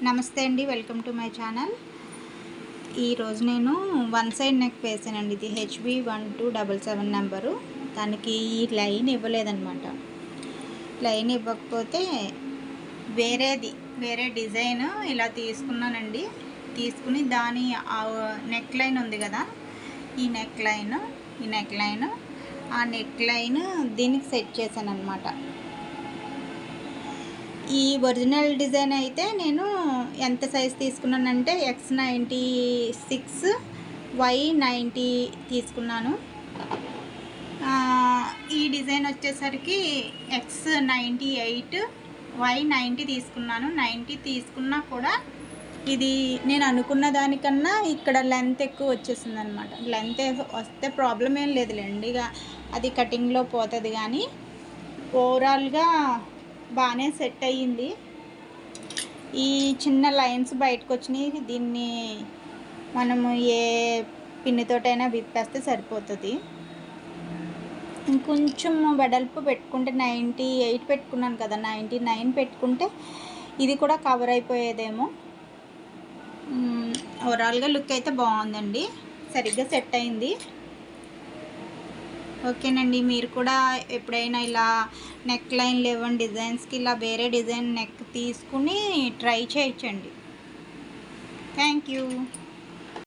నమస్తే అండి, welcome to my channel. ఈరోజు నేను వన్ సైడ్ నెక్ వేసానండి. ఇది HB1277 నెంబరు. దానికి ఈ లైన్ ఇవ్వలేదన్నమాట. లైన్ ఇవ్వకపోతే వేరే డిజైన్ ఇలా తీసుకున్నానండి. తీసుకుని దాని నెక్ లైన్ ఉంది కదా, ఈ నెక్ లైన్ ఆ నెక్ లైన్ దీనికి సెట్ చేశాను అనమాట. ఈ ఒరిజినల్ డిజైన్ అయితే నేను ఎంత సైజ్ తీసుకున్నానంటే X96 Y90 తీసుకున్నాను. ఈ డిజైన్ వచ్చేసరికి X98 Y90 తీసుకున్నాను. 90 తీసుకున్నా కూడా ఇది నేను అనుకున్న దానికన్నా ఇక్కడ లెంత్ ఎక్కువ వచ్చేసింది అనమాట. లెంత్ వస్తే ప్రాబ్లం ఏం లేదులేండి, ఇక అది కటింగ్లో పోతుంది. కానీ ఓవరాల్గా బాగానే సెట్ అయ్యింది. ఈ చిన్న లైన్స్ బయటకు వచ్చినాయి. దీన్ని మనము ఏ పిన్నితోటైనా విప్పేస్తే సరిపోతుంది. ఇంకొంచెం వెడల్పు పెట్టుకుంటే 98 పెట్టుకున్నాను కదా, 99 పెట్టుకుంటే ఇది కూడా కవర్ అయిపోయేదేమో. ఓవరాల్గా లుక్ అయితే బాగుందండి, సరిగ్గా సెట్ అయింది. ఓకేనండి, మీరు కూడా ఎప్పుడైనా ఇలా నెక్ లైన్ లేవని డిజైన్స్కి ఇలా వేరే డిజైన్ నెక్ తీసుకుని ట్రై చేయించండి. Thank you.